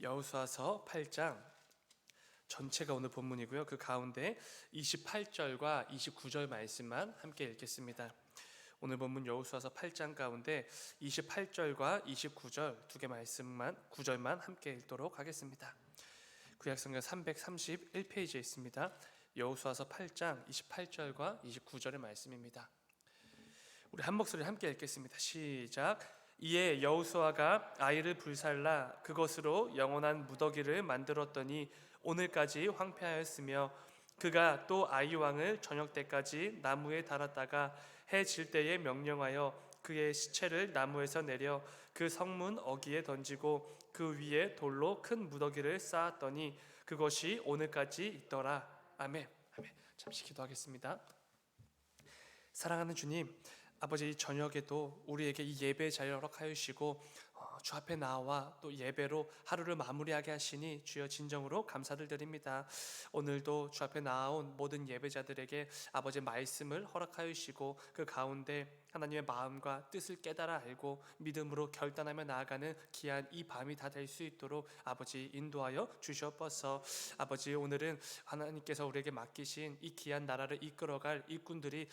여호수아서 8장 전체가 오늘 본문이고요. 그 가운데 28절과 29절 말씀만 함께 읽겠습니다. 오늘 본문 여호수아서 8장 가운데 28절과 29절 두 개 말씀만 9절만 함께 읽도록 하겠습니다. 구약성경 331페이지에 있습니다. 여호수아서 8장 28절과 29절의 말씀입니다. 우리 한 목소리 함께 읽겠습니다. 시작. 이에 여호수아가 아이를 불살라 그것으로 영원한 무더기를 만들었더니 오늘까지 황폐하였으며 그가 또 아이 왕을 저녁 때까지 나무에 달았다가 해 질 때에 명령하여 그의 시체를 나무에서 내려 그 성문 어귀에 던지고 그 위에 돌로 큰 무더기를 쌓았더니 그것이 오늘까지 있더라. 아멘. 아멘. 잠시 기도하겠습니다. 사랑하는 주님, 아버지, 이 저녁에도 우리에게 이 예배의 자리를 허락하여 주시고 주 앞에 나와 또 예배로 하루를 마무리하게 하시니 주여 진정으로 감사를 드립니다. 오늘도 주 앞에 나온 모든 예배자들에게 아버지의 말씀을 허락하여 주시고 그 가운데 하나님의 마음과 뜻을 깨달아 알고 믿음으로 결단하며 나아가는 귀한 이 밤이 다 될 수 있도록 아버지 인도하여 주시옵소서. 아버지, 오늘은 하나님께서 우리에게 맡기신 이 귀한 나라를 이끌어갈 일꾼들이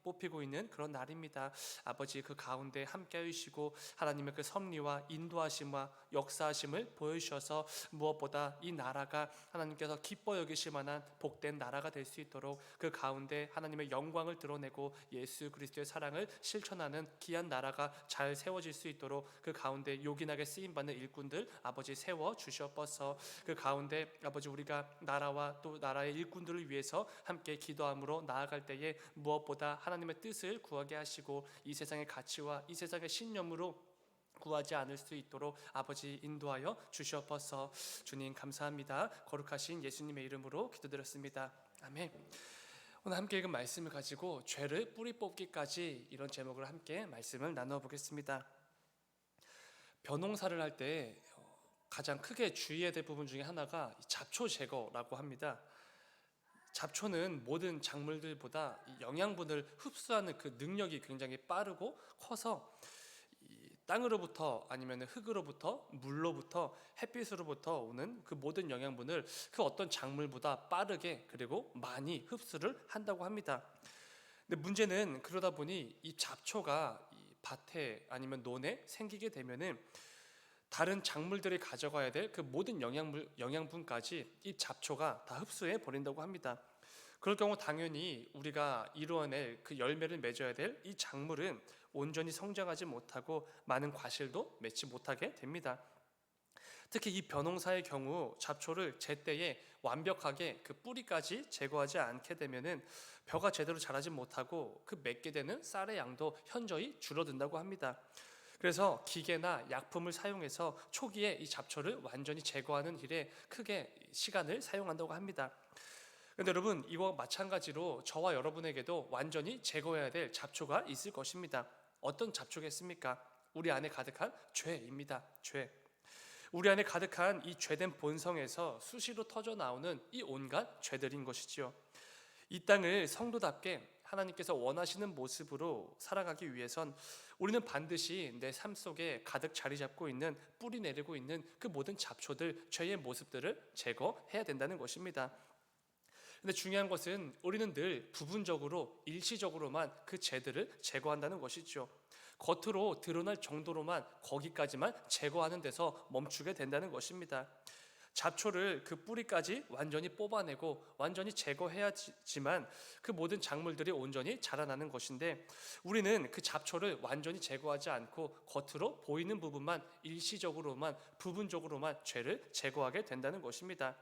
뽑히고 있는 그런 날입니다. 아버지, 그 가운데 함께 해주시고 하나님의 그 섭리와 인도하심과 역사하심을 보여주셔서 무엇보다 이 나라가 하나님께서 기뻐 여기실 만한 복된 나라가 될 수 있도록 그 가운데 하나님의 영광을 드러내고 예수 그리스도의 사랑을 실천하는 귀한 나라가 잘 세워질 수 있도록 그 가운데 요긴하게 쓰임받는 일꾼들 아버지 세워 주시옵소서. 그 가운데 아버지, 우리가 나라와 또 나라의 일꾼들을 위해서 함께 기도함으로 나아갈 때에 무엇보다 하나님의 뜻을 구하게 하시고 이 세상의 가치와 이 세상의 신념으로 구하지 않을 수 있도록 아버지 인도하여 주시옵소서. 주님 감사합니다. 거룩하신 예수님의 이름으로 기도드렸습니다. 아멘. 오늘 함께 읽은 말씀을 가지고 죄를 뿌리 뽑기까지 이런 제목으로 함께 말씀을 나누어 보겠습니다. 벼농사를 할 때 가장 크게 주의해야 될 부분 중에 하나가 잡초 제거라고 합니다. 잡초는 모든 작물들보다 영양분을 흡수하는 그 능력이 굉장히 빠르고 커서 땅으로부터 아니면 흙으로부터 물로부터 햇빛으로부터 오는 그 모든 영양분을 그 어떤 작물보다 빠르게 그리고 많이 흡수를 한다고 합니다. 근데 문제는 그러다 보니 이 잡초가 이 밭에 아니면 논에 생기게 되면은 다른 작물들이 가져가야 될 그 모든 영양분까지 이 잡초가 다 흡수해 버린다고 합니다. 그럴 경우 당연히 우리가 이루어낼 그 열매를 맺어야 될 이 작물은 온전히 성장하지 못하고 많은 과실도 맺지 못하게 됩니다. 특히 이 벼농사의 경우 잡초를 제때에 완벽하게 그 뿌리까지 제거하지 않게 되면은 벼가 제대로 자라지 못하고 그 맺게 되는 쌀의 양도 현저히 줄어든다고 합니다. 그래서 기계나 약품을 사용해서 초기에 이 잡초를 완전히 제거하는 일에 크게 시간을 사용한다고 합니다. 그런데 여러분, 이와 마찬가지로 저와 여러분에게도 완전히 제거해야 될 잡초가 있을 것입니다. 어떤 잡초겠습니까? 우리 안에 가득한 죄입니다. 죄. 우리 안에 가득한 이 죄된 본성에서 수시로 터져 나오는 이 온갖 죄들인 것이지요. 이 땅을 성도답게 하나님께서 원하시는 모습으로 살아가기 위해선 우리는 반드시 내 삶 속에 가득 자리 잡고 있는, 뿌리 내리고 있는 그 모든 잡초들, 죄의 모습들을 제거해야 된다는 것입니다. 근데 중요한 것은 우리는 늘 부분적으로 일시적으로만 그 죄들을 제거한다는 것이죠. 겉으로 드러날 정도로만, 거기까지만 제거하는 데서 멈추게 된다는 것입니다. 잡초를 그 뿌리까지 완전히 뽑아내고 완전히 제거해야지만 그 모든 작물들이 온전히 자라나는 것인데, 우리는 그 잡초를 완전히 제거하지 않고 겉으로 보이는 부분만, 일시적으로만, 부분적으로만 죄를 제거하게 된다는 것입니다.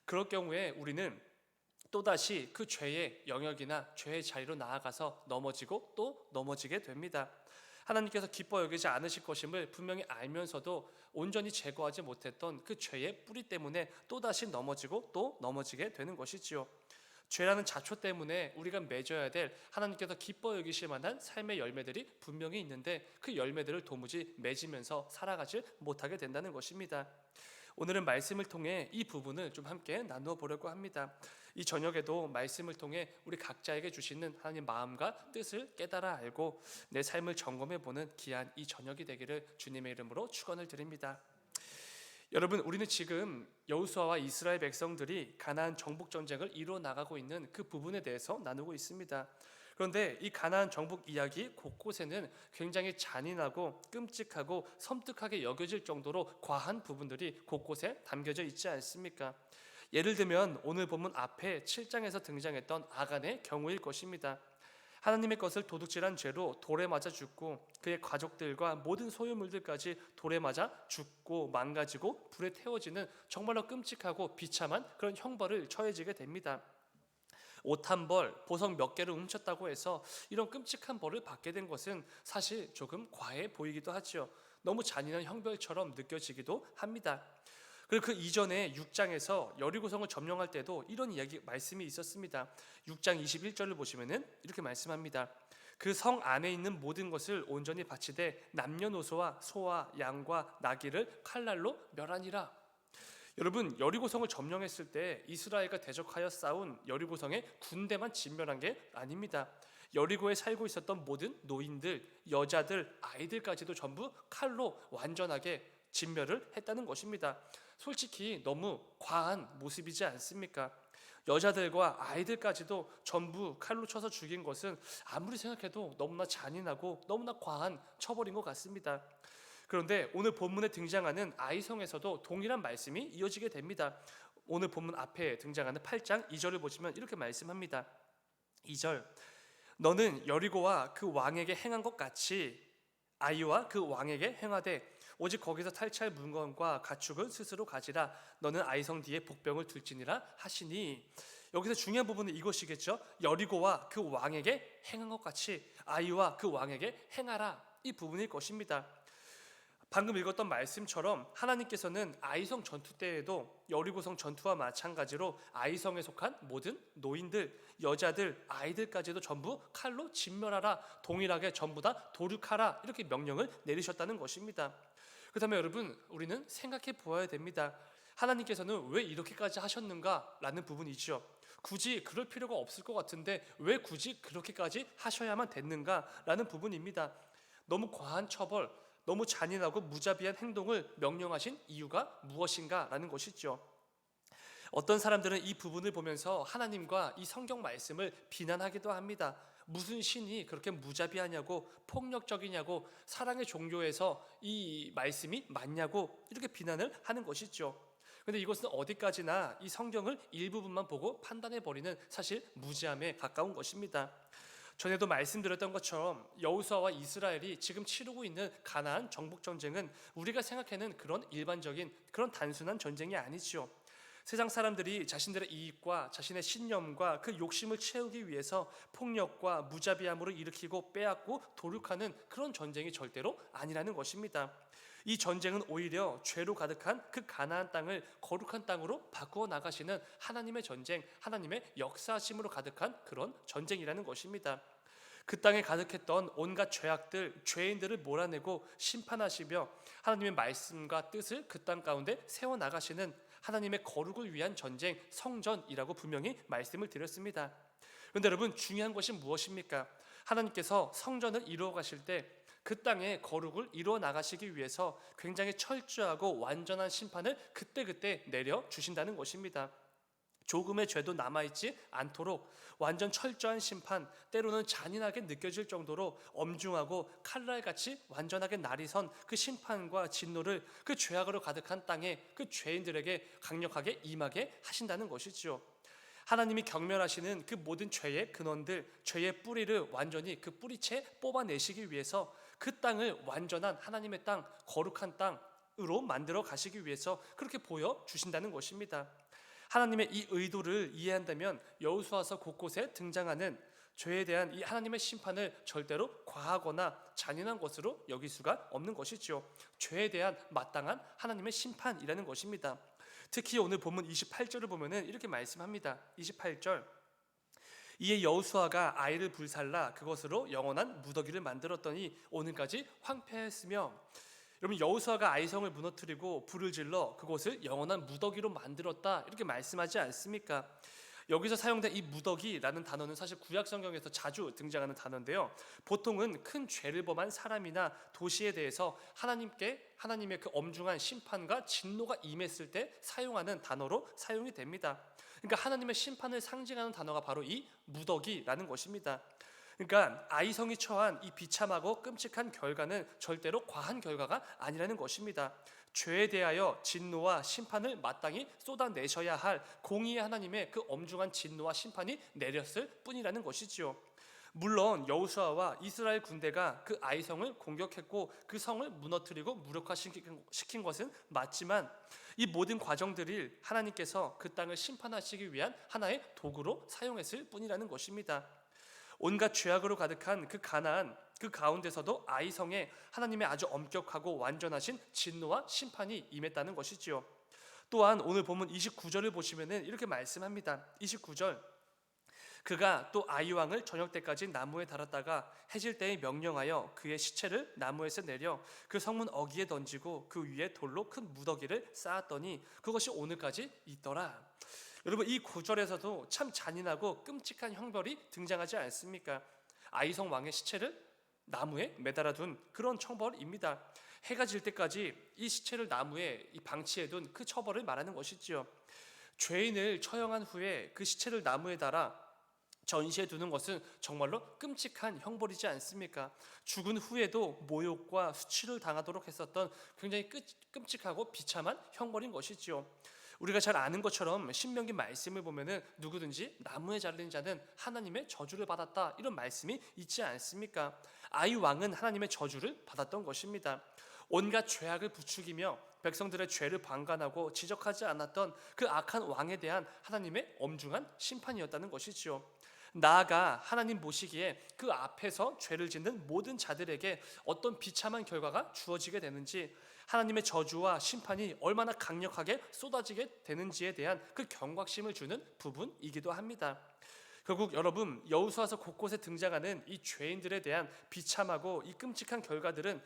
그럴 경우에 우리는 또다시 그 죄의 영역이나 죄의 자리로 나아가서 넘어지고 또 넘어지게 됩니다. 하나님께서 기뻐 여기지 않으실 것임을 분명히 알면서도 온전히 제거하지 못했던 그 죄의 뿌리 때문에 또다시 넘어지고 또 넘어지게 되는 것이지요. 죄라는 잡초 때문에 우리가 맺어야 될 하나님께서 기뻐 여기실 만한 삶의 열매들이 분명히 있는데 그 열매들을 도무지 맺으면서 살아가지 못하게 된다는 것입니다. 오늘은 말씀을 통해 이 부분을 좀 함께 나누어 보려고 합니다. 이 저녁에도 말씀을 통해 우리 각자에게 주시는 하나님 마음과 뜻을 깨달아 알고 내 삶을 점검해 보는 귀한 이 저녁이 되기를 주님의 이름으로 축원을 드립니다. 여러분, 우리는 지금 여호수아와 이스라엘 백성들이 가나안 정복 전쟁을 이루어 나가고 있는 그 부분에 대해서 나누고 있습니다. 그런데 이 가나안 정복 이야기 곳곳에는 굉장히 잔인하고 끔찍하고 섬뜩하게 여겨질 정도로 과한 부분들이 곳곳에 담겨져 있지 않습니까? 예를 들면 오늘 본문 앞에 7장에서 등장했던 아간의 경우일 것입니다. 하나님의 것을 도둑질한 죄로 돌에 맞아 죽고 그의 가족들과 모든 소유물들까지 돌에 맞아 죽고 망가지고 불에 태워지는 정말로 끔찍하고 비참한 그런 형벌을 처해지게 됩니다. 옷 한 벌, 보석 몇 개를 훔쳤다고 해서 이런 끔찍한 벌을 받게 된 것은 사실 조금 과해 보이기도 하죠. 너무 잔인한 형벌처럼 느껴지기도 합니다. 그리고 그 이전에 6장에서 여리고성을 점령할 때도 이런 이야기 말씀이 있었습니다. 6장 21절을 보시면은 이렇게 말씀합니다. 그 성 안에 있는 모든 것을 온전히 바치되 남녀노소와 소와 양과 나귀를 칼날로 멸하니라. 여러분, 여리고성을 점령했을 때 이스라엘과 대적하여 싸운 여리고성의 군대만 진멸한 게 아닙니다. 여리고에 살고 있었던 모든 노인들, 여자들, 아이들까지도 전부 칼로 완전하게 진멸을 했다는 것입니다. 솔직히 너무 과한 모습이지 않습니까? 여자들과 아이들까지도 전부 칼로 쳐서 죽인 것은 아무리 생각해도 너무나 잔인하고 너무나 과한 처벌인 것 같습니다. 그런데 오늘 본문에 등장하는 아이성에서도 동일한 말씀이 이어지게 됩니다. 오늘 본문 앞에 등장하는 8장 2절을 보시면 이렇게 말씀합니다. 2절, 너는 여리고와 그 왕에게 행한 것 같이 아이와 그 왕에게 행하되 오직 거기서 탈취할 물건과 가축은 스스로 가지라. 너는 아이성 뒤에 복병을 둘지니라 하시니, 여기서 중요한 부분은 이것이겠죠. 여리고와 그 왕에게 행한 것 같이 아이와 그 왕에게 행하라, 이 부분일 것입니다. 방금 읽었던 말씀처럼 하나님께서는 아이성 전투 때에도 여리고성 전투와 마찬가지로 아이성에 속한 모든 노인들, 여자들, 아이들까지도 전부 칼로 진멸하라, 동일하게 전부 다 도륙하라, 이렇게 명령을 내리셨다는 것입니다. 그렇다면 여러분, 우리는 생각해 보아야 됩니다. 하나님께서는 왜 이렇게까지 하셨는가 라는 부분이죠. 굳이 그럴 필요가 없을 것 같은데 왜 굳이 그렇게까지 하셔야만 됐는가 라는 부분입니다. 너무 과한 처벌, 너무 잔인하고 무자비한 행동을 명령하신 이유가 무엇인가 라는 것이죠. 어떤 사람들은 이 부분을 보면서 하나님과 이 성경 말씀을 비난하기도 합니다. 무슨 신이 그렇게 무자비하냐고, 폭력적이냐고, 사랑의 종교에서 이 말씀이 맞냐고 이렇게 비난을 하는 것이죠. 그런데 이것은 어디까지나 이 성경을 일부분만 보고 판단해버리는 사실 무지함에 가까운 것입니다. 전에도 말씀드렸던 것처럼 여호수아와 이스라엘이 지금 치르고 있는 가나안 정복 전쟁은 우리가 생각하는 그런 일반적인 그런 단순한 전쟁이 아니지요. 세상 사람들이 자신들의 이익과 자신의 신념과 그 욕심을 채우기 위해서 폭력과 무자비함으로 일으키고 빼앗고 도륙하는 그런 전쟁이 절대로 아니라는 것입니다. 이 전쟁은 오히려 죄로 가득한 그 가나안 땅을 거룩한 땅으로 바꾸어 나가시는 하나님의 전쟁, 하나님의 역사하심으로 가득한 그런 전쟁이라는 것입니다. 그 땅에 가득했던 온갖 죄악들, 죄인들을 몰아내고 심판하시며 하나님의 말씀과 뜻을 그 땅 가운데 세워나가시는 하나님의 거룩을 위한 전쟁, 성전이라고 분명히 말씀을 드렸습니다. 그런데 여러분, 중요한 것이 무엇입니까? 하나님께서 성전을 이루어 가실 때 그 땅에 거룩을 이루어 나가시기 위해서 굉장히 철저하고 완전한 심판을 그때그때 내려 주신다는 것입니다. 조금의 죄도 남아있지 않도록 완전 철저한 심판, 때로는 잔인하게 느껴질 정도로 엄중하고 칼날같이 완전하게 날이 선 그 심판과 진노를 그 죄악으로 가득한 땅에 그 죄인들에게 강력하게 임하게 하신다는 것이죠. 하나님이 경멸하시는 그 모든 죄의 근원들, 죄의 뿌리를 완전히 그 뿌리채 뽑아내시기 위해서 그 땅을 완전한 하나님의 땅, 거룩한 땅으로 만들어 가시기 위해서 그렇게 보여주신다는 것입니다. 하나님의 이 의도를 이해한다면 여호수아서 곳곳에 등장하는 죄에 대한 이 하나님의 심판을 절대로 과하거나 잔인한 것으로 여길 수가 없는 것이죠. 죄에 대한 마땅한 하나님의 심판이라는 것입니다. 특히 오늘 본문 28절을 보면은 이렇게 말씀합니다. 28절, 이에 여호수아가 아이를 불살라 그것으로 영원한 무더기를 만들었더니 오늘까지 황폐했으며, 여러분, 여호수아가 아이성을 무너뜨리고 불을 질러 그곳을 영원한 무더기로 만들었다, 이렇게 말씀하지 않습니까? 여기서 사용된 이 무더기라는 단어는 사실 구약 성경에서 자주 등장하는 단어인데요. 보통은 큰 죄를 범한 사람이나 도시에 대해서 하나님의 그 엄중한 심판과 진노가 임했을 때 사용하는 단어로 사용이 됩니다. 그러니까 하나님의 심판을 상징하는 단어가 바로 이 무더기라는 것입니다. 그러니까 아이성이 처한 이 비참하고 끔찍한 결과는 절대로 과한 결과가 아니라는 것입니다. 죄에 대하여 진노와 심판을 마땅히 쏟아내셔야 할 공의의 하나님의 그 엄중한 진노와 심판이 내렸을 뿐이라는 것이지요. 물론 여호수아와 이스라엘 군대가 그 아이성을 공격했고 그 성을 무너뜨리고 무력화시킨 것은 맞지만 이 모든 과정들을 하나님께서 그 땅을 심판하시기 위한 하나의 도구로 사용했을 뿐이라는 것입니다. 온갖 죄악으로 가득한 그 가나안 그 가운데서도 아이성에 하나님의 아주 엄격하고 완전하신 진노와 심판이 임했다는 것이지요. 또한 오늘 본문 29절을 보시면은 이렇게 말씀합니다. 29절, 그가 또 아이 왕을 저녁 때까지 나무에 달았다가 해질 때에 명령하여 그의 시체를 나무에서 내려 그 성문 어귀에 던지고 그 위에 돌로 큰 무더기를 쌓았더니 그것이 오늘까지 있더라. 여러분, 이 구절에서도 참 잔인하고 끔찍한 형벌이 등장하지 않습니까? 아이성 왕의 시체를 나무에 매달아둔 그런 처벌입니다. 해가 질 때까지 이 시체를 나무에 방치해둔 그 처벌을 말하는 것이지요. 죄인을 처형한 후에 그 시체를 나무에 달아 전시해 두는 것은 정말로 끔찍한 형벌이지 않습니까? 죽은 후에도 모욕과 수치를 당하도록 했었던 굉장히 끔찍하고 비참한 형벌인 것이지요. 우리가 잘 아는 것처럼 신명기 말씀을 보면은 누구든지 나무에 잘린 자는 하나님의 저주를 받았다, 이런 말씀이 있지 않습니까? 아이 왕은 하나님의 저주를 받았던 것입니다. 온갖 죄악을 부추기며 백성들의 죄를 방관하고 지적하지 않았던 그 악한 왕에 대한 하나님의 엄중한 심판이었다는 것이지요. 나아가 하나님 보시기에 그 앞에서 죄를 짓는 모든 자들에게 어떤 비참한 결과가 주어지게 되는지, 하나님의 저주와 심판이 얼마나 강력하게 쏟아지게 되는지에 대한 그 경각심을 주는 부분이기도 합니다. 결국 여러분, 여호수아서 곳곳에 등장하는 이 죄인들에 대한 비참하고 이 끔찍한 결과들은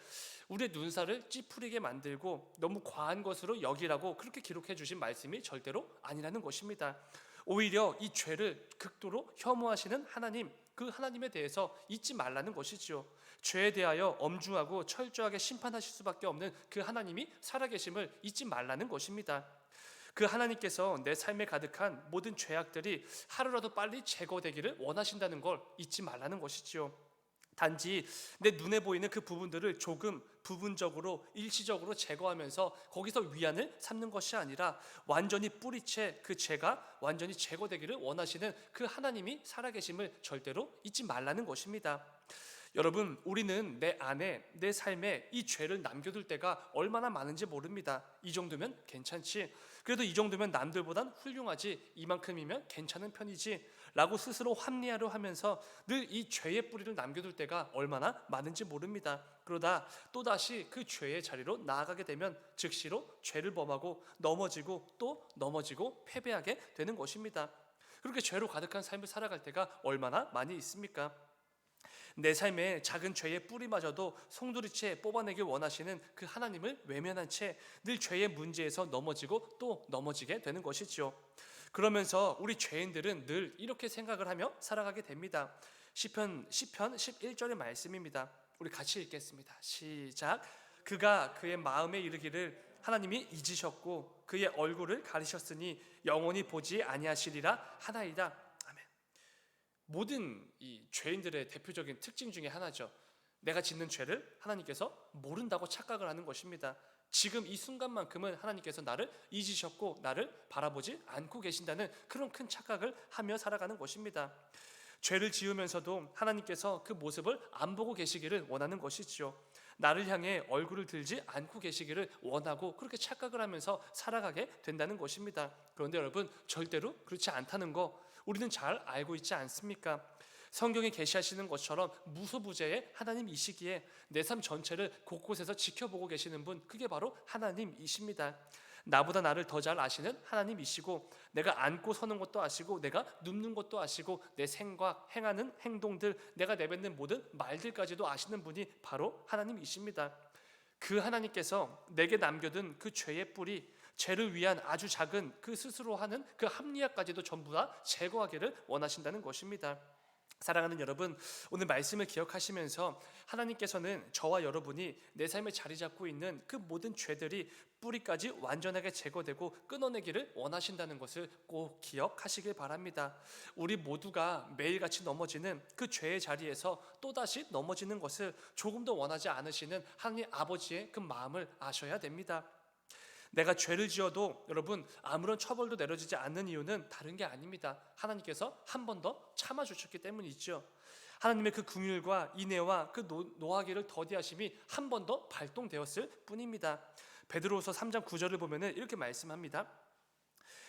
우리의 눈살을 찌푸리게 만들고 너무 과한 것으로 여기라고 그렇게 기록해 주신 말씀이 절대로 아니라는 것입니다. 오히려 이 죄를 극도로 혐오하시는 하나님, 그 하나님에 대해서 잊지 말라는 것이지요. 죄에 대하여 엄중하고 철저하게 심판하실 수밖에 없는 그 하나님이 살아계심을 잊지 말라는 것입니다. 그 하나님께서 내 삶에 가득한 모든 죄악들이 하루라도 빨리 제거되기를 원하신다는 걸 잊지 말라는 것이지요. 단지 내 눈에 보이는 그 부분들을 조금 부분적으로 일시적으로 제거하면서 거기서 위안을 삼는 것이 아니라 완전히 뿌리채 그 죄가 완전히 제거되기를 원하시는 그 하나님이 살아계심을 절대로 잊지 말라는 것입니다. 여러분, 우리는 내 안에 내 삶에 이 죄를 남겨둘 때가 얼마나 많은지 모릅니다. 이 정도면 괜찮지, 그래도 이 정도면 남들보단 훌륭하지, 이만큼이면 괜찮은 편이지 라고 스스로 합리화를 하면서 늘 이 죄의 뿌리를 남겨둘 때가 얼마나 많은지 모릅니다. 그러다 또다시 그 죄의 자리로 나아가게 되면 즉시로 죄를 범하고 넘어지고 또 넘어지고 패배하게 되는 것입니다. 그렇게 죄로 가득한 삶을 살아갈 때가 얼마나 많이 있습니까? 내 삶의 작은 죄의 뿌리마저도 송두리째 뽑아내길 원하시는 그 하나님을 외면한 채 늘 죄의 문제에서 넘어지고 또 넘어지게 되는 것이죠. 그러면서 우리 죄인들은 늘 이렇게 생각을 하며 살아가게 됩니다. 시편 11절의 말씀입니다. 우리 같이 읽겠습니다. 시작. 그가 그의 마음에 이르기를 하나님이 잊으셨고 그의 얼굴을 가리셨으니 영원히 보지 아니하시리라 하나이다. 모든 이 죄인들의 대표적인 특징 중에 하나죠. 내가 짓는 죄를 하나님께서 모른다고 착각을 하는 것입니다. 지금 이 순간만큼은 하나님께서 나를 잊으셨고 나를 바라보지 않고 계신다는 그런 큰 착각을 하며 살아가는 것입니다. 죄를 지으면서도 하나님께서 그 모습을 안 보고 계시기를 원하는 것이죠. 나를 향해 얼굴을 들지 않고 계시기를 원하고 그렇게 착각을 하면서 살아가게 된다는 것입니다. 그런데 여러분, 절대로 그렇지 않다는 거 우리는 잘 알고 있지 않습니까? 성경에 계시하시는 것처럼 무소부재의 하나님이시기에 내 삶 전체를 곳곳에서 지켜보고 계시는 분, 그게 바로 하나님이십니다. 나보다 나를 더 잘 아시는 하나님이시고 내가 앉고 서는 것도 아시고 내가 눕는 것도 아시고 내 생각, 행하는 행동들, 내가 내뱉는 모든 말들까지도 아시는 분이 바로 하나님이십니다. 그 하나님께서 내게 남겨둔 그 죄의 뿌리, 죄를 위한 아주 작은 그 스스로 하는 그 합리화까지도 전부 다 제거하기를 원하신다는 것입니다. 사랑하는 여러분, 오늘 말씀을 기억하시면서 하나님께서는 저와 여러분이 내 삶에 자리 잡고 있는 그 모든 죄들이 뿌리까지 완전하게 제거되고 끊어내기를 원하신다는 것을 꼭 기억하시길 바랍니다. 우리 모두가 매일같이 넘어지는 그 죄의 자리에서 또다시 넘어지는 것을 조금도 원하지 않으시는 하나님 아버지의 그 마음을 아셔야 됩니다. 내가 죄를 지어도 여러분 아무런 처벌도 내려지지 않는 이유는 다른 게 아닙니다. 하나님께서 한 번 더 참아주셨기 때문이죠. 하나님의 그 긍휼과 인애와 그 노하기를 더디하심이 한 번 더 발동되었을 뿐입니다. 베드로후서 3장 9절을 보면은 이렇게 말씀합니다.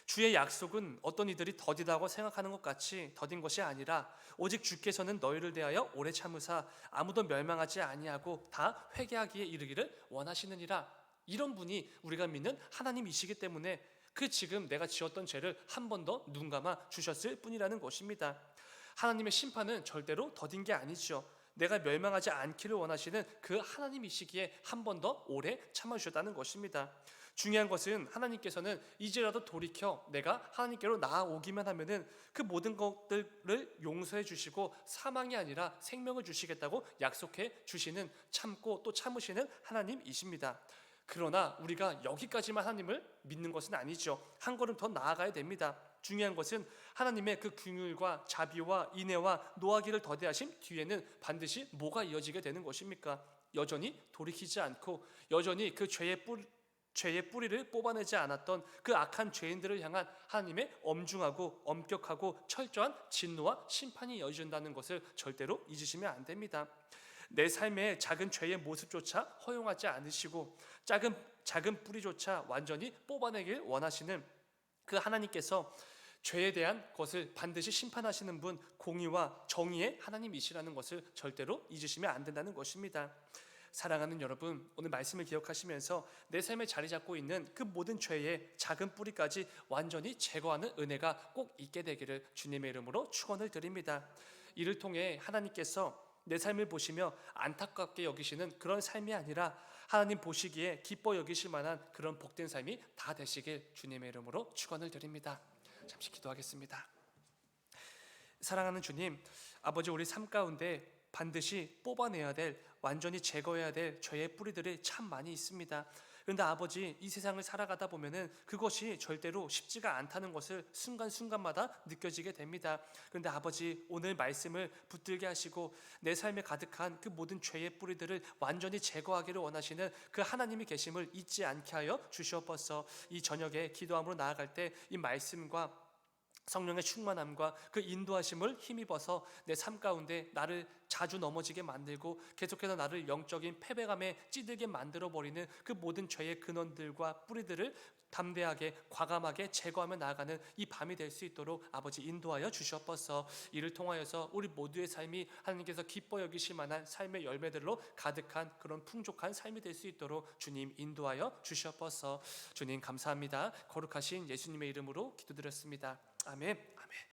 주의 약속은 어떤 이들이 더디다고 생각하는 것 같이 더딘 것이 아니라 오직 주께서는 너희를 대하여 오래 참으사 아무도 멸망하지 아니하고 다 회개하기에 이르기를 원하시느니라. 이런 분이 우리가 믿는 하나님이시기 때문에 그 지금 내가 지었던 죄를 한 번 더 눈 감아 주셨을 뿐이라는 것입니다. 하나님의 심판은 절대로 더딘 게 아니죠. 내가 멸망하지 않기를 원하시는 그 하나님이시기에 한 번 더 오래 참아주셨다는 것입니다. 중요한 것은 하나님께서는 이제라도 돌이켜 내가 하나님께로 나아오기만 하면은 그 모든 것들을 용서해 주시고 사망이 아니라 생명을 주시겠다고 약속해 주시는 참고 또 참으시는 하나님이십니다. 그러나 우리가 여기까지만 하나님을 믿는 것은 아니죠. 한 걸음 더 나아가야 됩니다. 중요한 것은 하나님의 그 긍휼과 자비와 인애와 노하기를 더디하심 뒤에는 반드시 뭐가 이어지게 되는 것입니까? 여전히 돌이키지 않고 여전히 그 죄의 뿌리를 뽑아내지 않았던 그 악한 죄인들을 향한 하나님의 엄중하고 엄격하고 철저한 진노와 심판이 이어진다는 것을 절대로 잊으시면 안 됩니다. 내 삶의 작은 죄의 모습조차 허용하지 않으시고 작은 뿌리조차 완전히 뽑아내길 원하시는 그 하나님께서 죄에 대한 것을 반드시 심판하시는 분, 공의와 정의의 하나님이시라는 것을 절대로 잊으시면 안 된다는 것입니다. 사랑하는 여러분, 오늘 말씀을 기억하시면서 내 삶에 자리 잡고 있는 그 모든 죄의 작은 뿌리까지 완전히 제거하는 은혜가 꼭 있게 되기를 주님의 이름으로 축원을 드립니다. 이를 통해 하나님께서 내 삶을 보시며 안타깝게 여기시는 그런 삶이 아니라 하나님 보시기에 기뻐 여기실 만한 그런 복된 삶이 다 되시길 주님의 이름으로 축원을 드립니다. 잠시 기도하겠습니다. 사랑하는 주님, 아버지, 우리 삶 가운데 반드시 뽑아내야 될, 완전히 제거해야 될 죄의 뿌리들이 참 많이 있습니다. 그런데 아버지, 이 세상을 살아가다 보면은 그것이 절대로 쉽지가 않다는 것을 순간순간마다 느껴지게 됩니다. 그런데 아버지, 오늘 말씀을 붙들게 하시고 내 삶에 가득한 그 모든 죄의 뿌리들을 완전히 제거하기를 원하시는 그 하나님이 계심을 잊지 않게 하여 주시옵소서. 이 저녁에 기도함으로 나아갈 때 이 말씀과 성령의 충만함과 그 인도하심을 힘입어서 내 삶 가운데 나를 자주 넘어지게 만들고 계속해서 나를 영적인 패배감에 찌들게 만들어버리는 그 모든 죄의 근원들과 뿌리들을 담대하게 과감하게 제거하며 나아가는 이 밤이 될 수 있도록 아버지 인도하여 주시옵소서. 이를 통하여서 우리 모두의 삶이 하나님께서 기뻐 여기실 만한 삶의 열매들로 가득한 그런 풍족한 삶이 될 수 있도록 주님 인도하여 주시옵소서. 주님 감사합니다. 거룩하신 예수님의 이름으로 기도드렸습니다. 아멘. 아멘.